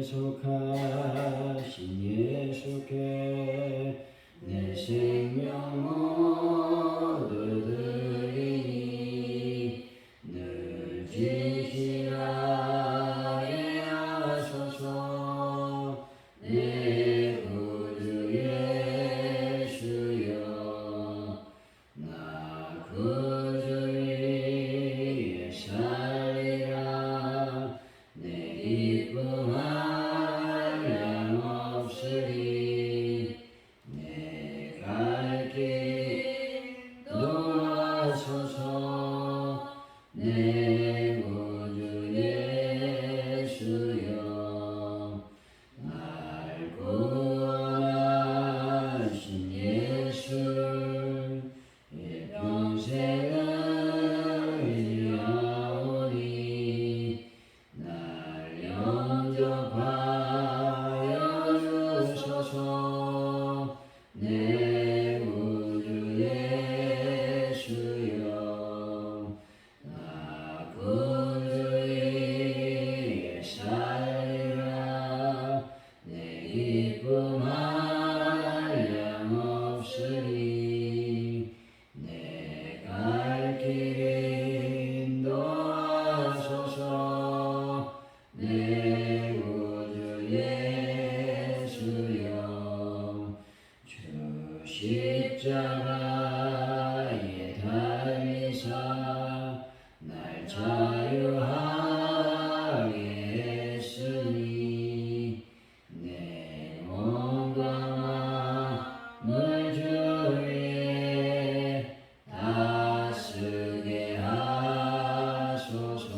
속하신 예수께 내 생명 모두 드리니 늘 지시하게 하소서. 내 구주 예수여, 나 구주 위에 살리라. 내 기쁨 한량 없으리. 내 갈 길 인도하소서. 내 구주 예수여, 날 구원하신 예수를 평생을 의지하오니 날 영접하여 주소서. 내 구주 예수여, 나 구주 위에 살리라. 내 기쁨 한량 없으리. 내 갈 길 인도하소서. 내 구주 예수여, 주 십자가에 달리사 날 자유하게 했으니 내 몸과 마음을 주 위에 다스게 하소서.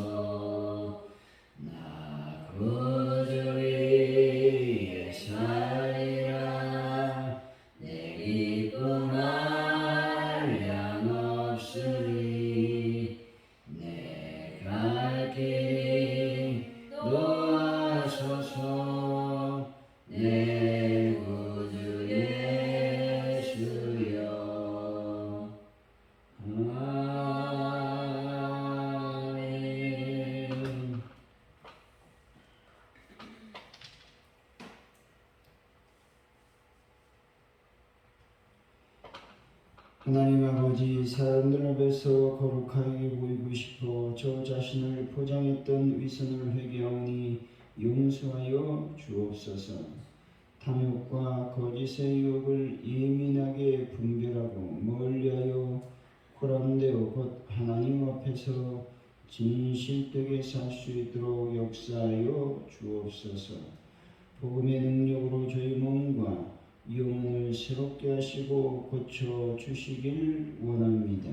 나 구주 위에 살리라. 내 기쁨 한량 없으리. 내 갈 길 인도하소서. 내 구주 예수여. 아멘. 하나님 아버지, 사람들 앞에서 거룩하게 보이고 싶어 저 자신을 포장했던 위선을 회개하오니 용서하여 주옵소서. 탐욕과 거짓의 유혹을 예민하게 분별하고 멀리하여 코람되어 곧 하나님 앞에서 진실되게 살 수 있도록 역사하여 주옵소서. 복음의 능력으로 저희 몸과 영혼을 새롭게 하시고 고쳐 주시길 원합니다.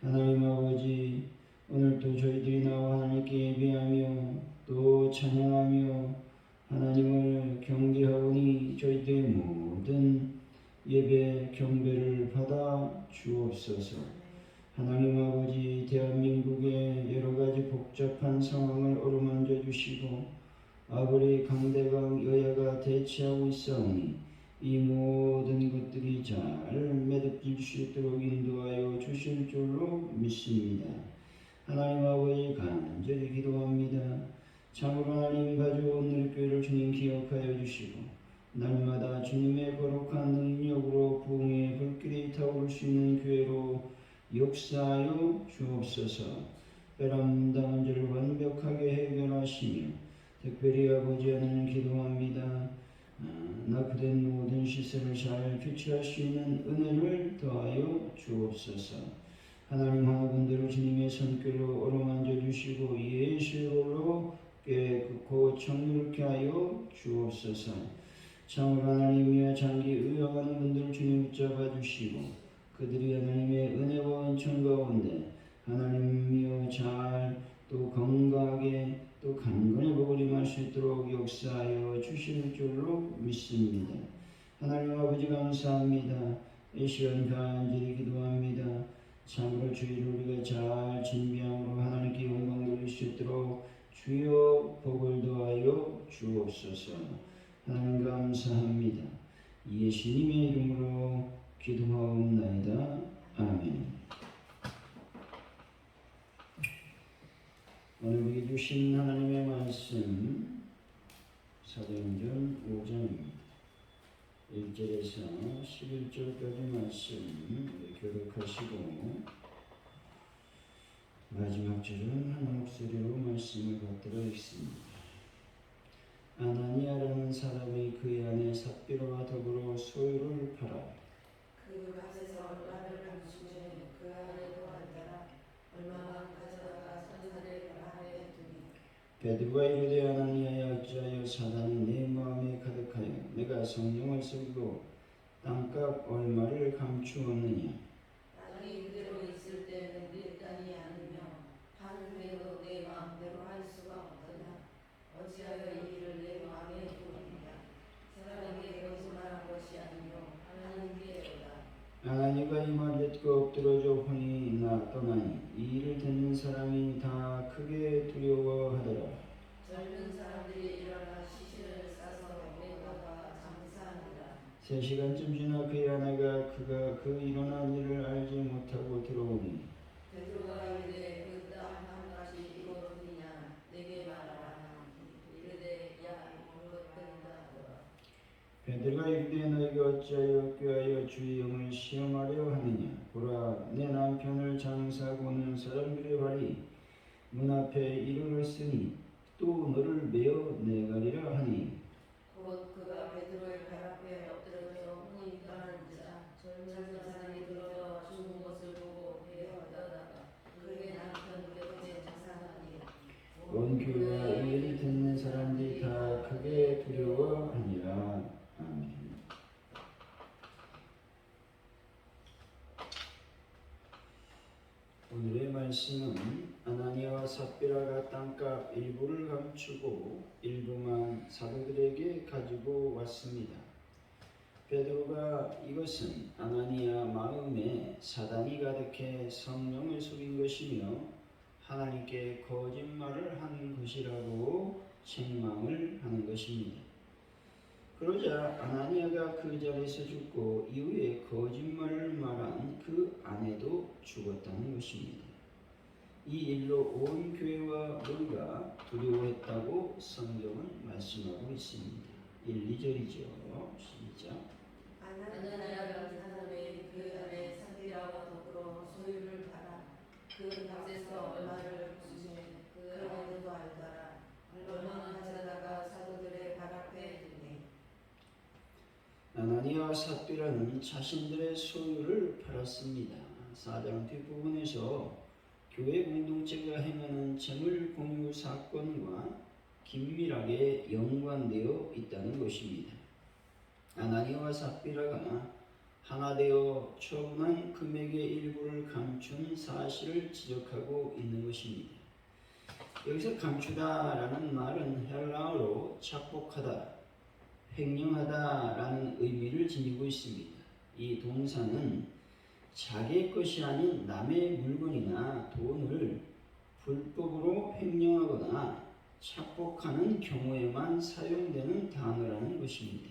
하나님 아버지, 오늘도 저희들이 나와 하나님께 예배하며 또 찬양하며 하나님을 경배하오니 저희들의 모든 예배 경배를 받아 주옵소서. 하나님 아버지, 대한민국의 여러가지 복잡한 상황을 어루만져 주시고 아버리 강대강 여야가 대치하고 있사오니 이 모든 것들이 잘 매듭질 수 있도록 인도하여 주실 줄로 믿습니다. 하나님 아버지, 간절히 기도합니다. 참으로 하나님 가져온 우리 교회를 주님 기억하여 주시고 날마다 주님의 거룩한 능력으로 부흥의 불길이 타오를 수 있는 교회로 역사하여 주옵소서. 빼람당한 죄를 완벽하게 해결하시며 특별히 아버지 하나님 기도합니다. 낙후된 모든 시설을 잘 교체할 수 있는 은혜를 더하여 주옵소서. 하나님 하나분들을 주님의 손길로 어루만져 주시고 예수로 깨끗고 정결케 하여 주옵소서. 참으로 하나님이여 장기 의학한 분들을 주님 붙잡아 주시고 그들이 하나님의 은혜와 은총 가운데 하나님이여 잘 또 건강하게 또 강건의 복을 임할 수 있도록 역사하여 주실 줄로 믿습니다. 하나님 아버지 감사합니다. 이 시간 간절히 기도합니다. 참으로 주의를 우리가 잘 준비함으로 하나님께 영광 돌릴 수 있도록 주여 복을 더하여 주옵소서. 하나님 감사합니다. 예수님의 이름으로 기도하옵나이다. 아멘. 오늘 우리에게 주신 하나님의 말씀 사도행전 5장입니다. 1절에서 11절까지 말씀 교독하시고 마지막 절은 한 목소리로 말씀을 받들어 읽습니다. 아나니아라는 사람이 그의 아내 삽비라와 더불어 소유를 팔아 그 값에서 얼마를 감추니 그 아내도 알더라. 얼마만 가져다가 천사를 바라에 두니. 베드로가 이르되 아나니아야 어찌하여 사단이 내 마음에 가득하여 내가 성령을 속이고 땅값 얼마를 감추었느냐. 땅이 그대로 있을 때는 네 땅이 아니며 하늘에도 내 마음대로 할 수가 없더냐. 어찌하여 이 일을 내 마음에 두느냐. 사람에게 거짓말한 것이 아니요 하나님께로다. 아나니가 이 말을 듣고 엎드러져 혼이 떠나니 이 일을 듣는 사람이 다 크게 두려워하더라. 젊은 사람들이 일어나 시신을 싸서 내다가 장사하니라. 3시간쯤 지나 그의 아내가 그가 그 일어난 일을 알지 못하고 들어오니 베드로가 이르되 그 땅 한 가지 이곳이냐 내게 말하라. 이르되 야 이것뿐이다 하더라. 베드로가 이르되 너희가 어찌하여 꾀하여 주의 영을 시험하려 하느냐. 보라 내 남편을 장사하고 오는 사람들의 발이 문 앞에 이르렀으니 또 너를 메어 내가리라 하니 곧 그가 베드로의 발 앞에 엎드려져 혼이 떠나는지라. 젊은 사람이 들어와 죽은 것을 보고 베어다가 그의 남편 곁에 장사하니 온 교회와 이 일을 듣는 사람들이 다 크게 두려워하니라. 아멘. 오늘의 말씀은 아나니아와 삽비라가 땅값 일부를 감추고 일부만 사도들에게 가지고 왔습니다. 베드로가 이것은 아나니아 마음에 사단이 가득해 성령을 속인 것이며 하나님께 거짓말을 한 것이라고 책망을 하는 것입니다. 그러자 아나니아가 그 자리에서 죽고 이후에 거짓말을 말한 그 아내도 죽었다는 것입니다. 이 일로 온 교회와 모두가 두려워했다고 성경은 말씀하고 있습니다. 1, 2절이죠. 시작. 아나니아라는 사람이 그 아내 삽비라와 더불어 소유를 팔아 그 값에서 얼마를 주지 그 아내도 알더라. 얼마나 가져다가 사도들의 발 앞에 두니. 아나니아와 삽비라는 자신들의 소유를 팔았습니다. 4장 뒷부분에서 교회 공동체가 행하는 재물 공유 사건과 긴밀하게 연관되어 있다는 것입니다. 아나니아와 삽비라가 하나 되어 처분한 금액의 일부를 감춘 사실을 지적하고 있는 것입니다. 여기서 감추다라는 말은 헬라어로 착복하다, 횡령하다라는 의미를 지니고 있습니다. 이 동사는 자기의 것이 아닌 남의 물건이나 돈을 불법으로 횡령하거나 착복하는 경우에만 사용되는 단어라는 것입니다.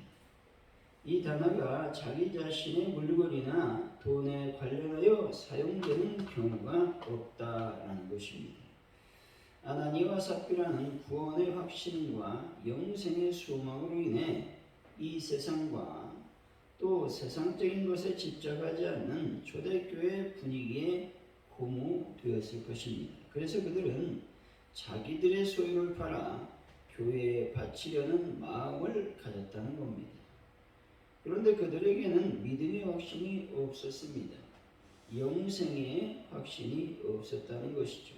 이 단어가 자기 자신의 물건이나 돈에 관련하여 사용되는 경우가 없다라는 것입니다. 아나니아와 삽비라는 구원의 확신과 영생의 소망으로 인해 이 세상과 또 세상적인 것에 집착하지 않는 초대교회 분위기에 고무되었을 것입니다. 그래서 그들은 자기들의 소유를 팔아 교회에 바치려는 마음을 가졌다는 겁니다. 그런데 그들에게는 믿음의 확신이 없었습니다. 영생의 확신이 없었다는 것이죠.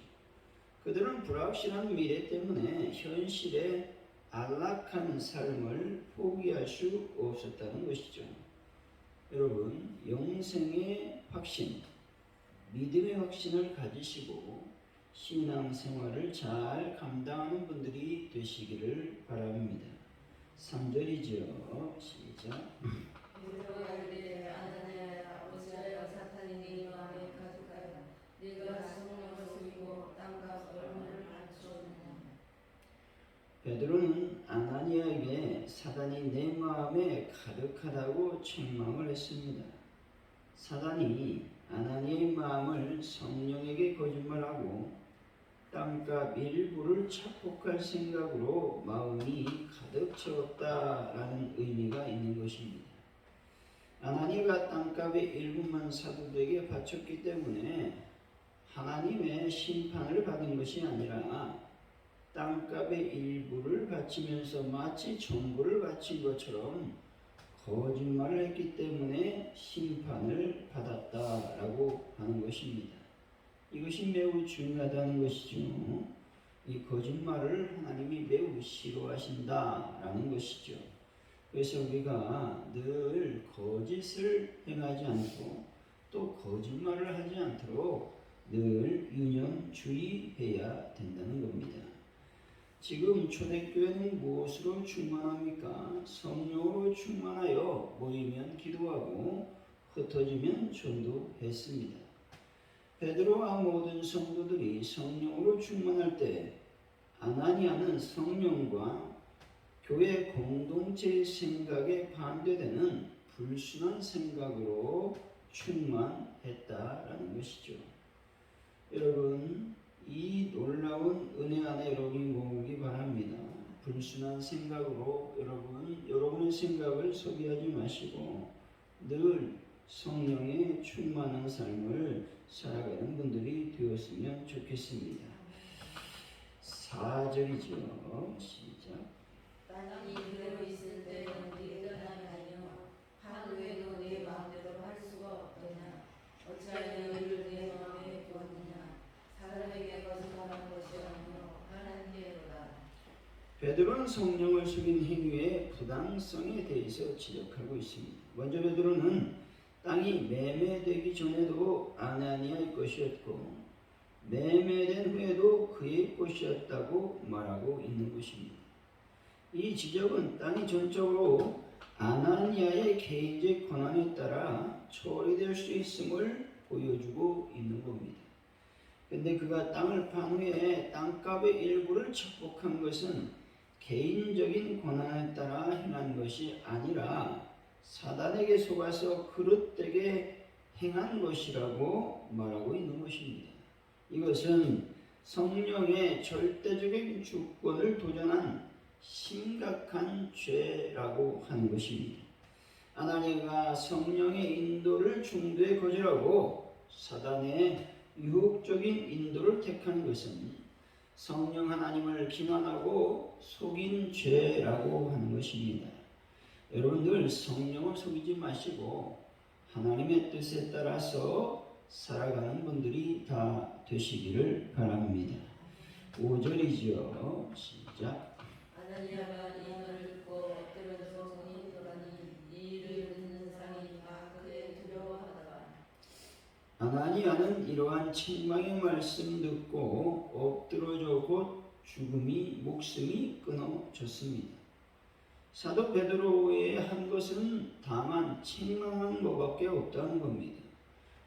그들은 불확실한 미래 때문에 현실의 안락한 삶을 포기할 수 없었다는 것이죠. 여러분, 영생의 확신, 믿음의 확신을 가지시고 신앙생활을 잘 감당하는 분들이 되시기를 바랍니다. 3절이죠. 시작. 베드로가 이르되 아나니아야 어찌하여 사탄이 네 마음에 가득하여 네가 성령을 속이고 땅값 얼마를 감추었느냐. 베드로는 아나니아에게 사단이 내 마음에 가득하다고 책망을 했습니다. 사단이 아나니아의 마음을 성령에게 거짓말하고 땅값 일부를 착복 축복할 생각으로 마음이 가득 채웠다라는 의미가 있는 것입니다. 아나니아가 땅값의 일부만 사도들에게 바쳤기 때문에 하나님의 심판을 받은 것이 아니라 땅값의 일부를 바치면서 마치 전부를 바친 것처럼 거짓말을 했기 때문에 심판을 받았다라고 하는 것입니다. 이것이 매우 중요하다는 것이죠. 이 거짓말을 하나님이 매우 싫어하신다라는 것이죠. 그래서 우리가 늘 거짓을 행하지 않고 또 거짓말을 하지 않도록 늘 유념주의해야 된다는 겁니다. 지금 초대교회는 무엇으로 충만합니까? 성령으로 충만하여 모이면 기도하고 흩어지면 전도했습니다. 베드로와 모든 성도들이 성령으로 충만할 때 아나니아는 성령과 교회 공동체의 생각에 반대되는 불순한 생각으로 충만했다라는 것이죠. 여러분, 이 놀라운 은혜 안에 여러분이 머물기 바랍니다. 불순한 생각으로 여러분의 생각을 소비하지 마시고 늘 성령의 충만한 삶을 살아가는 분들이 되었으면 좋겠습니다. 4절이죠. 시작. 땅이 그대로 있을 때는 네 떠남이 아니요 하늘 외에도 내 마음대로 할 수가 없더냐. 어찌하여 이를 내 마음에 두었느냐. 사람에게 거짓말한 것이 아니요 하나님께로다. 베드로는 성령을 속인 행위의 부당성에 대해서 지적하고 있습니다. 먼저 베드로는 땅이 매매되기 전에도 아나니아의 것이었고 매매된 후에도 그의 것이었다고 말하고 있는 것입니다. 이 지적은 땅이 전적으로 아나니아의 개인적 권한에 따라 처리될 수 있음을 보여주고 있는 겁니다. 근데 그가 땅을 판 후에 땅값의 일부를 축복한 것은 개인적인 권한에 따라 행한 것이 아니라 사단에게 속아서 그릇되게 행한 것이라고 말하고 있는 것입니다. 이것은 성령의 절대적인 주권을 도전한 심각한 죄라고 하는 것입니다. 아나니아가 성령의 인도를 중도에 거절하고 사단의 유혹적인 인도를 택한 것은 성령 하나님을 기만하고 속인 죄라고 하는 것입니다. 여러분들 성령을 속이지 마시고 하나님의 뜻에 따라서 살아가는 분들이 다 되시기를 바랍니다. 5절이죠. 시작. 아나니아가 이 말을 듣고 엎드려서 성이 돌아니 이 일을 듣는 사람이 다 그에 두려워하다가 아나니아는 이러한 책망의 말씀 듣고 엎드러져 곧 목숨이 끊어졌습니다. 사도 베드로의 한 것은 다만 책망한 것밖에 없다는 겁니다.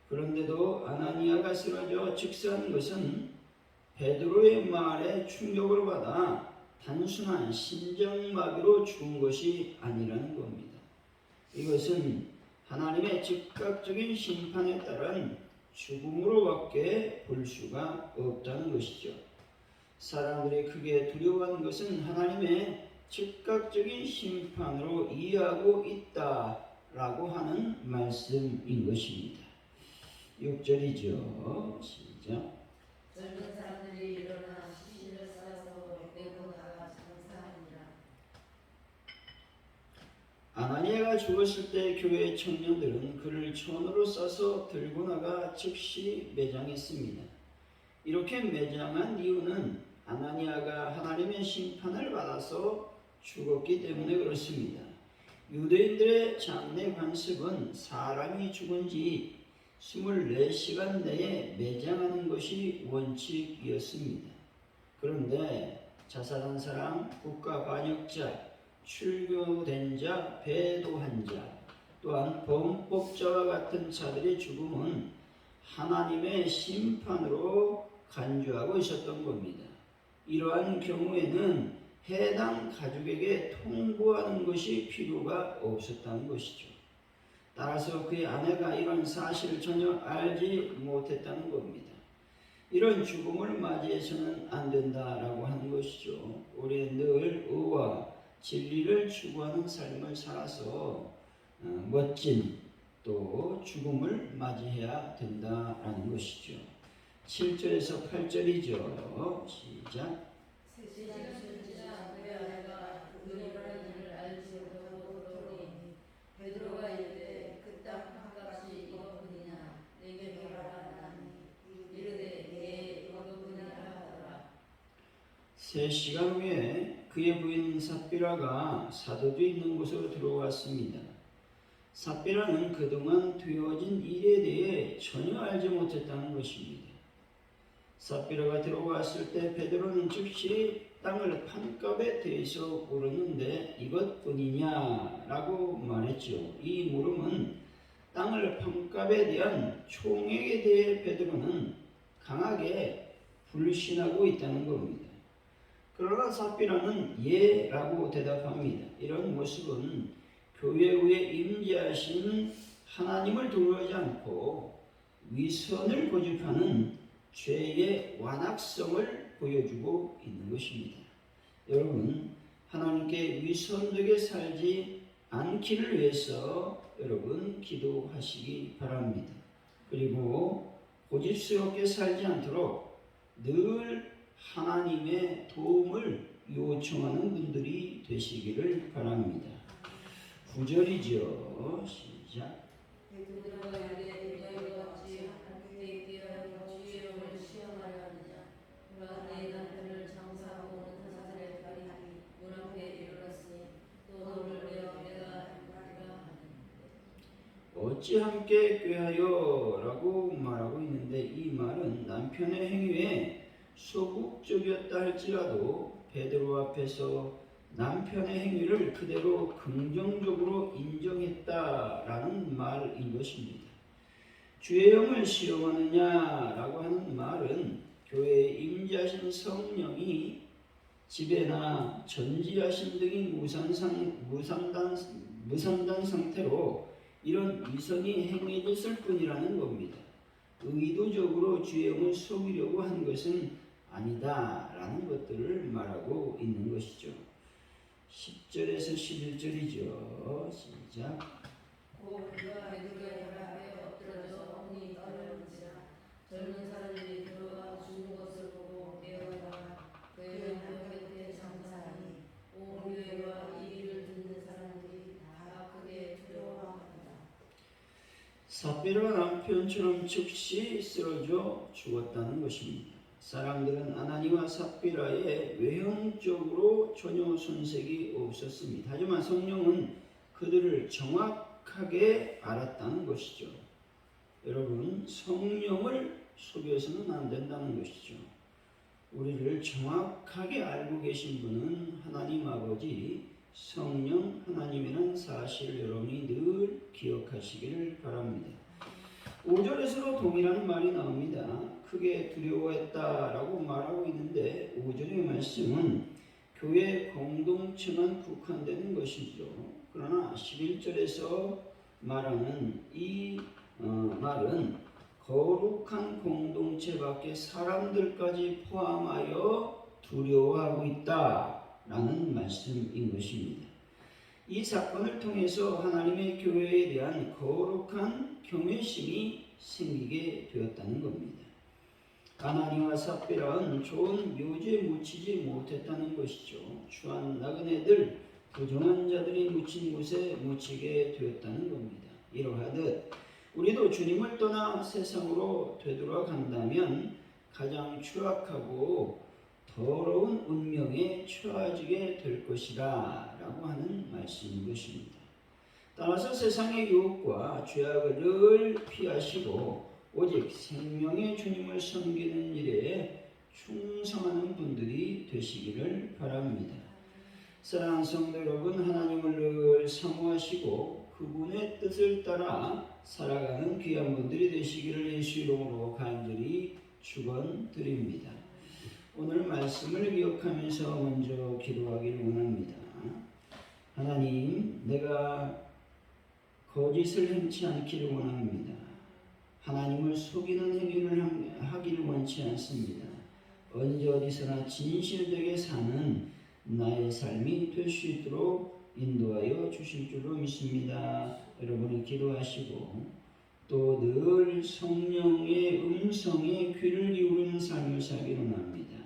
그런데도 아나니아가 쓰러져 즉사한 것은 베드로의 말에 충격을 받아 단순한 심장마비로 죽은 것이 아니라는 겁니다. 이것은 하나님의 즉각적인 심판에 따른 죽음으로밖에 볼 수가 없다는 것이죠. 사람들이 크게 두려워하는 것은 하나님의 즉각적인 심판으로 이해하고 있다라고 하는 말씀인 것입니다. 6절이죠. 시작. 젊은 사람들이 일어나 시신을 싸서 내고 나가 장사하니라. 아나니아가 죽었을 때 교회의 청년들은 그를 천으로 싸서 들고 나가 즉시 매장했습니다. 이렇게 매장한 이유는 아나니아가 하나님의 심판을 받아서 죽었기 때문에 그렇습니다. 유대인들의 장례 관습은 사람이 죽은 지 24시간 내에 매장하는 것이 원칙이었습니다. 그런데 자살한 사람, 국가 반역자, 출교된 자, 배도한 자, 또한 범법자와 같은 자들의 죽음은 하나님의 심판으로 간주하고 있었던 겁니다. 이러한 경우에는 해당 가족에게 통보하는 것이 필요가 없었다는 것이죠. 따라서 그의 아내가 이런 사실을 전혀 알지 못했다는 겁니다. 이런 죽음을 맞이해서는 안 된다라고 하는 것이죠. 진리를 추구하는 삶을 살아서 멋진 또 죽음을 맞이해야 된다라는 것이죠. 7절에서 8절이죠. 시작. 세상 천지자 너희 아내가 의로라는 일을 알지 못하도록 베드로가 이르되 그 땅 한값이 이것뿐이냐 내게 말하라니 이르되 예 이것뿐이라 하더라. 3시간 후에 그의 부인 삽비라가 사도도 있는 곳으로 들어왔습니다. 삽비라는 그동안 되어진 일에 대해 전혀 알지 못했다는 것입니다. 삽비라가 들어왔을 때 베드로는 즉시 땅을 판값에 대해서 물었는데 이것뿐이냐라고 말했죠. 이 물음은 땅을 판값에 대한 총액에 대해 베드로는 강하게 불신하고 있다는 겁니다. 그러나 삽비라는 예라고 대답합니다. 이런 모습은 교회 위에 임재하신 하나님을 두려워하지 않고 위선을 고집하는 죄의 완악성을 보여주고 있는 것입니다. 여러분, 하나님께 위선되게 살지 않기를 위해서 여러분 기도하시기 바랍니다. 그리고 고집스럽게 살지 않도록 늘 하나님의 도움을 요청하는 분들이 되시기를 바랍니다. 9절이죠. 시작. 베드로가 이르되 너희가 어찌 함께 뛰어서 주의 영을 시험하려 하느냐. 그러나 내 남편을 장사하고 오는 나사렛 바리 문 앞에 이르렀으니 또 너를 내어 내가 하리라 하는데 어찌 함께 꾀하여 라고 말하고 있는데 이 말은 남편의 행위에 소극적이었다 할지라도 베드로 앞에서 남편의 행위를 그대로 긍정적으로 인정했다라는 말인 것입니다. 주의 영을 시험하느냐라고 하는 말은 교회에 임재하신 성령이 지배나 전지하심 등이 무산단 상태로 이런 위선이 행해졌을 뿐이라는 겁니다. 의도적으로 주의 영을 속이려고 한 것은 아니다라는 것들을 말하고 있는 것이죠. 10절에서 11절이죠. 시작. 곧 그가 베드로의 발 앞에 엎드러져 엎니 떨어지자 젊은 사람들이 들어와 죽은 것을 보고 깨어나가 그의 남편 곁에 장사하니 온 교회와 이 일을 듣는 사람들이 다 크게 두려워하더라. 삽비라 남편처럼 즉시 쓰러져 죽었다는 것입니다. 사람들은 아나니와 삽비라의 외형적으로 전혀 손색이 없었습니다. 하지만 성령은 그들을 정확하게 알았다는 것이죠. 여러분, 성령을 속여서는 안 된다는 것이죠. 우리를 정확하게 알고 계신 분은 하나님 아버지 성령 하나님이라는 사실을 여러분이 늘 기억하시기를 바랍니다. 5절에서도 동일한 말이 나옵니다. 크게 두려워했다라고 말하고 있는데 5절의 말씀은 교회 공동체만 국한되는 것이죠. 그러나 11절에서 말하는 이 말은 거룩한 공동체 밖에 사람들까지 포함하여 두려워하고 있다라는 말씀인 것입니다. 이 사건을 통해서 하나님의 교회에 대한 거룩한 경외심이 생기게 되었다는 겁니다. 아나니와 삽비라는 좋은 묘지에 묻히지 못했다는 것이죠. 추한 나그네들, 부정한 자들이 묻힌 곳에 묻히게 되었다는 겁니다. 이러하듯 우리도 주님을 떠나 세상으로 되돌아간다면 가장 추악하고 더러운 운명에 처해지게 될 것이다 라고 하는 말씀인 것입니다. 따라서 세상의 유혹과 죄악을 늘 피하시고 오직 생명의 주님을 섬기는 일에 충성하는 분들이 되시기를 바랍니다. 사랑하는 성도 여러분, 하나님을 늘 사모하시고 그분의 뜻을 따라 살아가는 귀한 분들이 되시기를 예수 이름으로 간절히 축원드립니다. 오늘 말씀을 기억하면서 먼저 기도하기를 원합니다. 하나님, 내가 거짓을 행치 않기를 원합니다. 하나님을 속이는 행위를 하기를 원치 않습니다. 언제 어디서나 진실되게 사는 나의 삶이 될 수 있도록 인도하여 주실 줄로 믿습니다. 여러분이 기도하시고 또 늘 성령의 음성에 귀를 기울이는 삶을 살기로 합니다.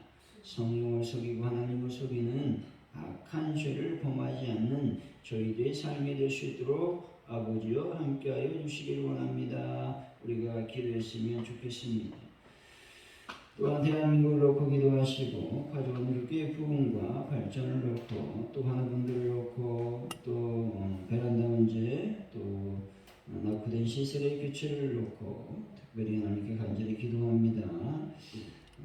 성령을 속이고 하나님을 속이는 악한 죄를 범하지 않는 저희들의 삶이 될 수 있도록 아버지여 함께하여 주시길 원합니다. 우리가 기도했으면 좋겠습니다. 또한 대한민국을 놓고 기도하시고 가족들께 부흥과 발전을 놓고 또 하나분들을 놓고 또 베란다 문제 또 낙후된 시설의 교체를 놓고 특별히 하나님께 간절히 기도합니다.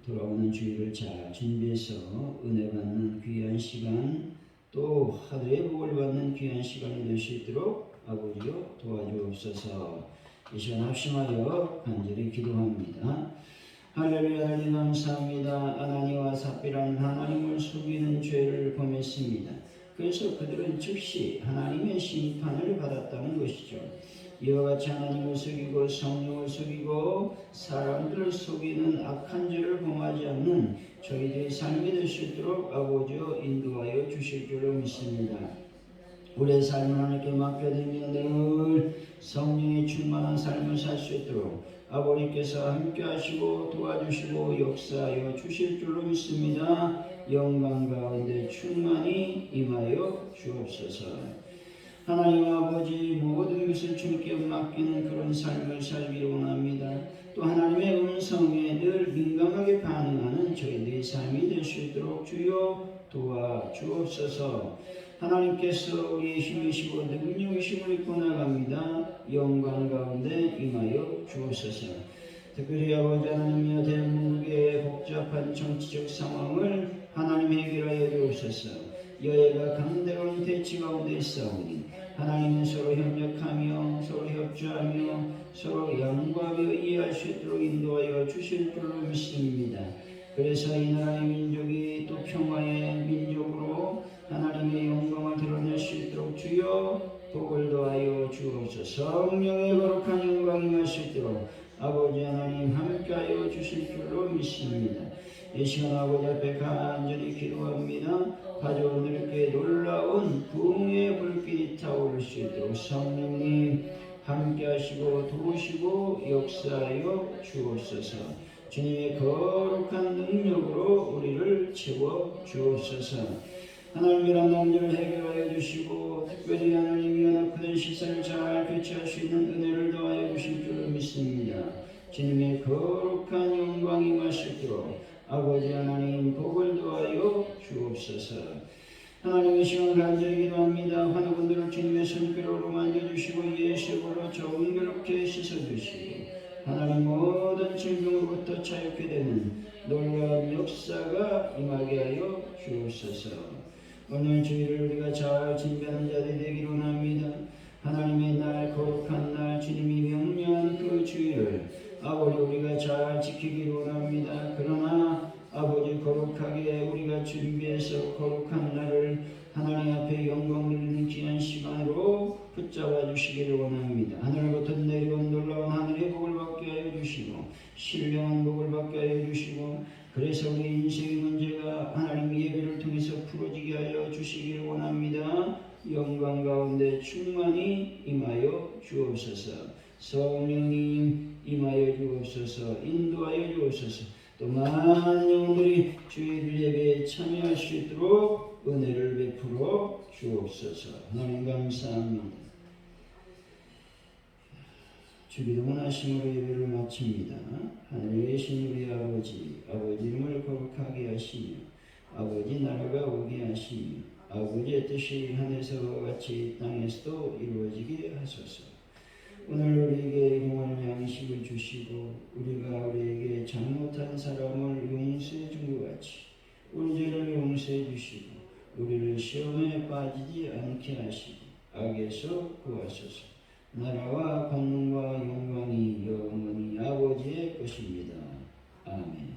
돌아오는 주일을 잘 준비해서 은혜 받는 귀한 시간 또 하늘의 복을 받는 귀한 시간이 될 수 있도록 아버지여 도와주옵소서. 이 시간 합심하여 간절히 기도합니다. 할렐루야. 하나님 감사합니다. 아나니와 삽비라는 하나님을 속이는 죄를 범했습니다. 그래서 그들은 즉시 하나님의 심판을 받았다는 것이죠. 이와 같이 하나님을 속이고 성령을 속이고 사람들을 속이는 악한 죄를 범하지 않는 저희들의 삶이 될 수 있도록 아버지여 인도하여 주실 줄로 믿습니다. 우리의 삶을 하나님께 맡겨드리며 늘 성령의 충만한 삶을 살 수 있도록 아버지께서 함께 하시고 도와주시고 역사하여 주실 줄로 믿습니다. 영광 가운데 충만히 임하여 주옵소서. 하나님 아버지 모든 것을 주님께 맡기는 그런 삶을 살기를 원합니다. 또 하나님의 음성에 늘 민감하게 반응하는 저희들의 삶이 될 수 있도록 주여 도와주옵소서. 하나님께서 우리의 힘이시고 능력이심을 입고 나갑니다. 영광 가운데 임하여 주옵소서. 특별히 아버지 하나님이여 대한민국의 복잡한 정치적 상황을 하나님 해결하여 주옵소서. 여야가 강대로운 대치 가운데 있사오니 하나님은 서로 협력하며 서로 협조하며 서로 양보하며 이해할 수 있도록 인도하여 주실 줄로 믿습니다. 그래서 이 나라의 민족이 또 평화의 민족으로 하나님의 영광을 드러낼 수 있도록 주여 복을 더하여 주옵소서. 성령의 거룩한 영광이 임할 수 있도록 아버지 하나님 함께하여 주실 줄로 믿습니다. 이 시간 아버지 앞에 간절히 기도합니다. 가족들께 놀라운 부흥의 불길이 타오를 수 있도록 성령님 함께하시고 도우시고 역사하여 주옵소서. 주님의 거룩한 능력으로 우리를 채워 주옵소서. 하나님이란 문제를 해결하여 주시고 특별히 하나님이 연합된 시설을 잘 교체할 수 있는 은혜를 더하여 주실 줄 믿습니다. 주님의 거룩한 영광이 임할 수 있도록 아버지 하나님 복을 더하여 주옵소서. 하나님의 시간 간절히 기도합니다. 환우분들을 주님의 손길로 만져주시고 예수로 정결롭게 씻어주시고 하나님 모든 질병으로부터 자유케 되는 놀라운 역사가 임하게 하여 주옵소서. 오늘 주일을 우리가 잘 준비하는 자들이 되기를 원합니다. 하나님의 날 거룩한 날 주님이 명령한 그 주일을 아버지 우리가 잘 지키기를 원합니다. 그러나 아버지 거룩하게 우리가 준비해서 거룩한 날을 하나님 앞에 영광 돌리는 귀한 시간으로 붙잡아 주시기를 원합니다. 하늘부터 내려온 놀라운 하늘의 복을 받게 하여 주시고 신령한 복을 받게 하여 주시고 그래서 우리 인생의 문제가 하나님 예배를 통해서 풀어지게 하여 주시기를 원합니다. 영광 가운데 충만히 임하여 주옵소서. 성령님 임하여 주옵소서. 인도하여 주옵소서. 또 많은 영혼들이 주일 예배에 참여할 수 있도록 은혜를 베풀어 주옵소서. 하나님 감사합니다. 주기도문 하심으로 예배를 마칩니다. 하늘에 계신 우리 아버지 이름을 거룩하게 하시며 아버지 나라가 오게 하시며 아버지의 뜻이 하늘에서와 같이 땅에서도 이루어지게 하소서. 오늘 우리에게 일용할 양식을 주시고 우리가 우리에게 잘못한 사람을 용서해 준 것 같이 우리 죄를 용서해 주시고 우리를 시험에 빠지지 않게 하시고 악에서 구하소서. 나라와 권능과 영광이 영원히 아버지의 것입니다. 아멘.